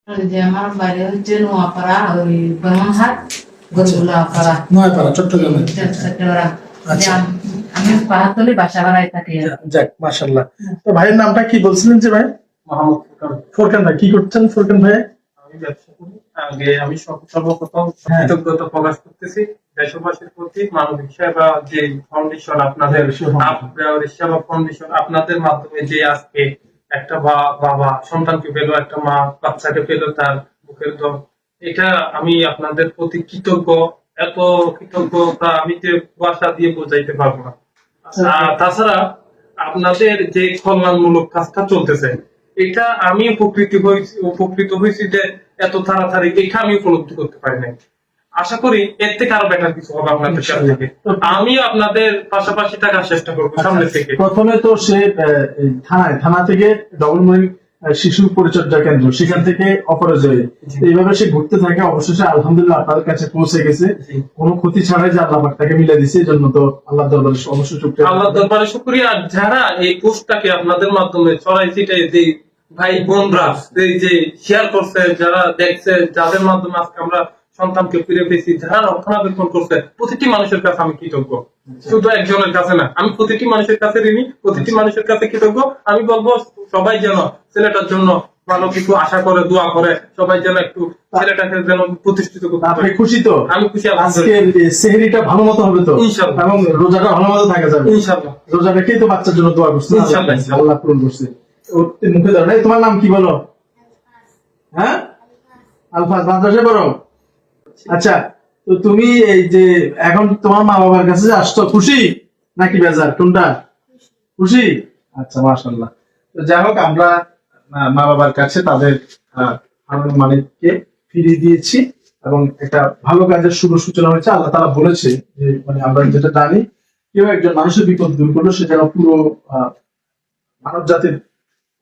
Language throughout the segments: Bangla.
ওই যে আমার বাড়ি হচ্ছে নোয়াপাড়া, ওই বামনহাট গরিবুল্লাহপাড়া, নয়াপাড়া, চট্টগ্রামে। চট্টগ্রাম। আচ্ছা। আমি পাহাড়তলি বাসা বাড়ায় থাকি। যাক, মাশাআল্লাহ। তো ভাইয়ের নামটা কি বলছিলেন যে ভাই? মোহাম্মদ ফুরকান। ফোরকান ভাই, কি করছেন ফোরকান ভাই? আমি ব্যবসা করি। আগে আমি সর্বপ্রথম কৃতজ্ঞতা প্রকাশ করতেছি দেশবাসীর প্রতি। মানবিক সেবা যে ফাউন্ডেশন আপনাদের, সেবা ফাউন্ডেশন আপনাদের মাধ্যমে যে আজকে একটা বাবা সন্তানকে পেলো, একটা মা বাচ্চাকে পেলো তার বুকের দম, এটা আমি আপনাদের প্রতি কৃতজ্ঞ। এত কৃতজ্ঞতা আমি যে ভাষা দিয়ে বোঝাইতে পারবো না। তাছাড়া আপনাদের যে কল্যাণমূলক কাজটা চলতেছে, এটা আমি উপকৃত হয়েছি যে এত তাড়াতাড়ি এটা আমি উপলব্ধি করতে পারি নাই। আশা করি এর থেকে আরো বেটার কিছু হবে আপনাদের কাছ থেকে। আমি আপনাদের পাশাপাশি থাকার চেষ্টা করবো সামনে থেকে। প্রথমে তো সে থানা থেকে ডবল মরিং শিশু পরিচর্যা কেন্দ্র, সেখান থেকে অপরাজয়, এইভাবে সে ঘুরতে থাকে। অবশেষে আলহামদুলিল্লাহ আপনাদের কাছে পৌঁছে গেছে, কোনো ক্ষতি ছাড়াই যে আল্লাহ পাক তাকে মিলে দিছে, এই জন্য তো আল্লাহ দরবারে অবশ্যই শুকরিয়া। আল্লাহ দরবারে শুকরিয়া। আর যারা এই পোস্টটাকে আপনাদের মাধ্যমে ছড়াই ছিটাই যে ভাই বোনরা এই যে শেয়ার করছে, যারা দেখছে, যাদের মাধ্যমে আজকে আমরা সন্তানকে ফিরে পেয়েছি, যারা রক্ষণাবেক্ষণ করছে, প্রতিটি মানুষের কাছে আমি কৃতজ্ঞ। শুধু একজনের কাছে না, আমি প্রতিটি মানুষের কাছে ঋণী, প্রতিটি মানুষের কাছে কৃতজ্ঞ। আমি বলবো সবাই যেন ছেলেটার জন্য ভালো কিছু আশা করে, দোয়া করে, সবাই যেন একটু ছেলেটাকে যেন প্রতিষ্ঠিত করতে পারে। আপনি খুশি তো? আমি খুশি। আজকে সেহরিটা ভালো মতো হবে তো ইনশাআল্লাহ, এবং রোজাটা ভালো মতো থাকা যাবে ইনশাআল্লাহ। রোজা রেখেই তো বাচ্চার জন্য দোয়া করছে, ইনশাআল্লাহ, আল্লাহ পূরণ করছে। মুখে ধরে নাই। তোমার নাম কি বলো? হ্যাঁ, আলফাজ। মাদ্রাসায় পড়ো? আচ্ছা, তো তুমি এই যে এখন তোমার মা বাবার কাছে যে আসছো, খুশি নাকি বেজার, কোনটা? খুশি। আচ্ছা, মাশাআল্লাহ। তো যাই হোক, আমরা মা বাবার কাছে তাদের হারানো মানিককে ফিরিয়ে দিয়েছি এবং একটা ভালো কাজের শুভ সূচনা হয়েছে। আল্লাহ তাআলা বলেছে যে মানে আমরা যেটা জানি, কেউ একজন মানুষের বিপদ দূর করলো, সে যেন পুরো মানব জাতির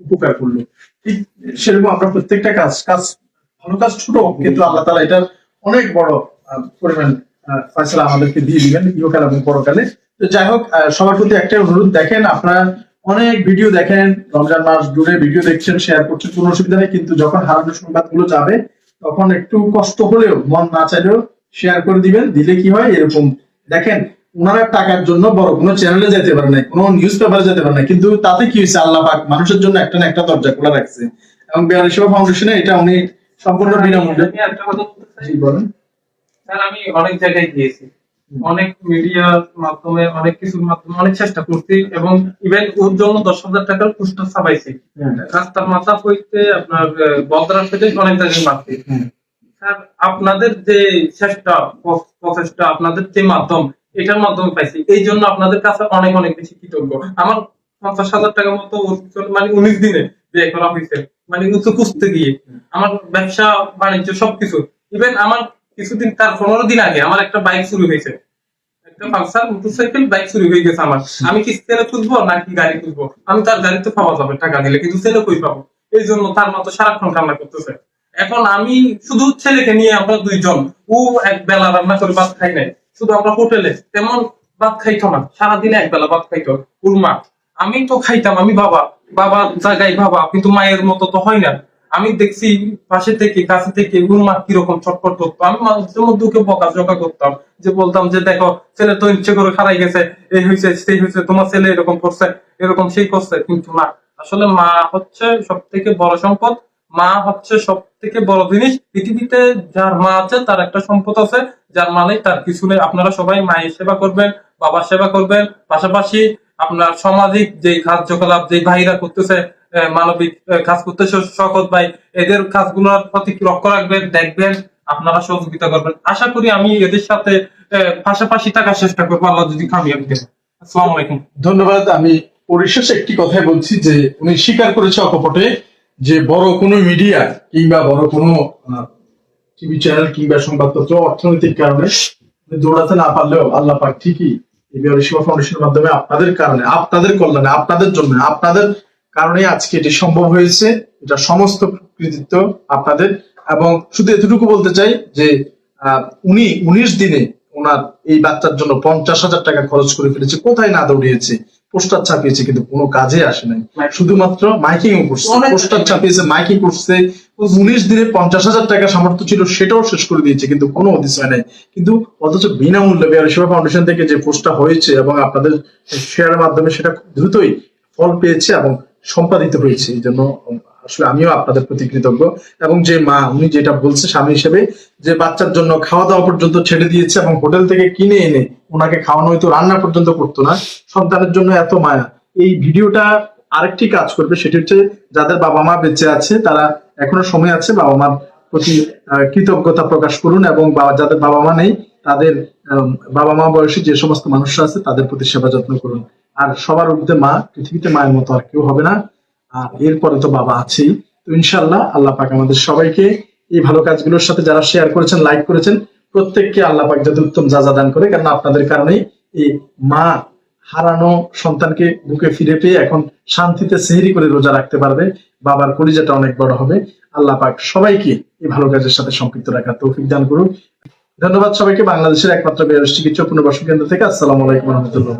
উপকার করলো। ঠিক সেরকম আমরা প্রত্যেকটা কাজ ভালো কাজ ছোট, কিন্তু আল্লাহ তাআলা এটার অনেক বড় পরিমাণ ফয়সালা আমাদেরকে দিয়ে দিবেন ইহকাল এবং পরকালে। তো যাই হোক, সবার প্রতি একটা অনুরোধ, দেখেন আপনারা অনেক ভিডিও দেখেন, রমজান মাস জুড়ে ভিডিও দেখছেন, শেয়ার করছেন, কোনো অসুবিধা নেই, কিন্তু যখন হারানোর সংবাদ গুলো যাবে তখন একটু কষ্ট হলেও, মন না চাইলেও শেয়ার করে দিবেন। দিলে কি হয়, এরকম দেখেন, ওনারা টাকার জন্য বড় কোনো চ্যানেলে যেতে পারে না, কোনো নিউজ পেপারে যেতে পারে না, কিন্তু তাতে কি হয়েছে, আল্লাহ পাক মানুষের জন্য একটা না একটা দরজা খোলা রাখছে। এবং বেয়ারি সেবা ফাউন্ডেশনে এটা উনি সম্পূর্ণ বিনামূল্যে। আমি একটা কথা বলতে চাই। জি, বলেন। স্যার, আমি অনেক জায়গায় গিয়েছি, অনেক মিডিয়ার মাধ্যমে, অনেক কিছুর মাধ্যমে অনেক চেষ্টা করছি, এবং ইভেন ওর জন্য 10,000 টাকার পোস্টার ছাপাইছি। রাস্তার মাথা হইতে আপনার বদরা থেকে অনেক জায়গায় মারছি। স্যার, আপনাদের যে চেষ্টা প্রচেষ্টা, আপনাদের যে মাধ্যম, এটার মাধ্যমে পাইছি, এই জন্য আপনাদের কাছে অনেক অনেক বেশি কৃতজ্ঞ। আমার 50,000 টাকার মতো মানে 19 দিনে ব্যয় করা হয়েছে, মানে উচ্চ খুঁজতে গিয়ে আমার ব্যবসা বাণিজ্য সবকিছু। ইভেন আমার কিছুদিন, তার 15 দিন আগে আমার একটা বাইক চুরি হয়েছে, একটা পালসার মোটরসাইকেল বাইক চুরি হয়ে গেছে আমার। আমি কি ছেলে খুঁজবো নাকি গাড়ি খুঁজবো? আমি তার গাড়িতে পাওয়া যাবে টাকা দিলে, কিন্তু ছেলে কই পাবো? এই জন্য তার মতো সারাক্ষণ কান্না করতেছে। এখন আমি শুধু ছেলেকে নিয়ে, আমরা দুইজন, ও এক বেলা রান্না করে ভাত খাই নাই, শুধু আমরা হোটেলে তেমন ভাত খাইতো না, সারাদিনে এক বেলা ভাত খাইতো ওর মা। আমি তো খাইতাম, আমি বাবা জায়গায় বাবা, কিন্তু মায়ের মতো তো হয় না। আমি দেখছি পাশে থেকে, কাছে থেকে ওর মা কিরকম ছটফট করতো। আমি মাঝে মধ্যে ওকে বকাঝকা করতাম, যে বলতাম যে দেখো, ছেলে তো ইচ্ছে করে হারাই গেছে, এই হয়েছে সেই হয়েছে, তোমার ছেলে এরকম করছে, এরকম সেই করছে। কিন্তু না, আসলে মা হচ্ছে সব থেকে বড় সম্পদ। মা হচ্ছে সব থেকে বড় জিনিস পৃথিবীতে। যার মা আছে তার একটা সম্পদ আছে, যার মানে তার কিছু নেই। আপনারা সবাই মায়ের সেবা করবেন, বাবার সেবা করবেন, পাশাপাশি আপনার সামাজিক যে কার্যকলাপ যে ভাইরা করতেছে, মানবিক কাজ করতেছে সকল ভাই, এদের কাজগুলোর প্রতি লক্ষ্য রাখবেন, দেখবেন, আপনারা সহযোগিতা করবেন। আশা করি আমি এদের সাথে পাশাপাশি থাকার চেষ্টা করবো, আল্লাহ যদি কামিয়াবি দেন। আসসালামু আলাইকুম। ধন্যবাদ। আমি পরিশেষে একটি কথাই বলছি যে উনি স্বীকার করেছে অকপটে যে বড় কোনো মিডিয়া কিংবা বড় কোনো টিভি চ্যানেল কিংবা সংবাদপত্র অর্থনৈতিক কারণে দৌড়াতে না পারলেও আল্লাহ পাক ঠিকই এই বেয়ারি সেবা ফাউন্ডেশনের মাধ্যমে আপনাদের কারণে, আপনাদের কল্যাণে, আপনাদের জন্য, আপনাদের কারণে আজকে এটি সম্ভব হয়েছে। এটা সমস্ত কৃতিত্ব আপনাদের। এবং শুধু এতটুকু বলতে চাই যে উনি 19 দিনে ওনার এই বাচ্চার জন্য 50,000 টাকা খরচ করে ফেলেছে। কোথায় না দৌড়িয়েছে, পোস্টার ছাপিয়েছে কিন্তু কোনো কাজে আসে নাই, শুধুমাত্র মাইকিং করছে, পোস্টার ছাপিয়েছে, মাইকিং করছে। 19 দিনে 50,000 টাকা সামর্থ্য ছিল, সেটাও শেষ করে দিয়েছে, কিন্তু কোনো হদিস হয় নাই। কিন্তু অথচ বিনামূল্যে বেয়ার সেবা ফাউন্ডেশন থেকে যে পোস্টটা হয়েছে এবং আপনাদের শেয়ারের মাধ্যমে সেটা খুব দ্রুতই ফল পেয়েছে এবং সম্পাদিত হয়েছে। এই জন্য আসলে আমিও আপনাদের প্রতি কৃতজ্ঞ। এবং যে মা, উনি যেটা বলছে স্বামী হিসেবে, যে বাচ্চার জন্য খাওয়া দাওয়া পর্যন্ত ছেড়ে দিয়েছে এবং হোটেল থেকে কিনে এনে ওনাকে খাওয়ানো হয়তো, রান্না পর্যন্ত করতো না, সন্তানের জন্য এত মায়া। এই ভিডিওটা আরেকটি কাজ করবে, সেটি হচ্ছে যাদের বাবা মা বেঁচে আছে তারা এখনো সময় আছে, বাবা মার প্রতি কৃতজ্ঞতা প্রকাশ করুন, এবং যাদের বাবা মা নেই তাদের বাবা মা বয়সী যে সমস্ত মানুষরা আছে তাদের প্রতি সেবা যত্ন করুন। আর সবার ঊর্ধ্বে মা, পৃথিবীতে মায়ের মতো আর কেউ হবে না। আর এরপরে তো বাবা আছেই। তো ইনশাআল্লাহ আল্লাহ পাক আমাদের সবাইকে এই ভালো কাজগুলোর সাথে যারা শেয়ার করেছেন, লাইক করেছেন, প্রত্যেককে আল্লাহ পাক যাতে উত্তম যাজা দান করে, কারণ আপনাদের কারণেই এই মা হারানো সন্তানকে বুকে ফিরে পেয়ে এখন শান্তিতে সেহরি করে রোজা রাখতে পারবে, বাবার কলিজাটা অনেক বড় হবে। আল্লাহ পাক সবাইকে এই ভালো কাজের সাথে সম্পৃক্ত রাখার তৌফিক দান করুন। ধন্যবাদ সবাইকে। বাংলাদেশের একমাত্র বেয়ারস চিকিৎসা পুনর্বাসন কেন্দ্র থেকে আসসালামু আলাইকুম রহমতুল্লাহ।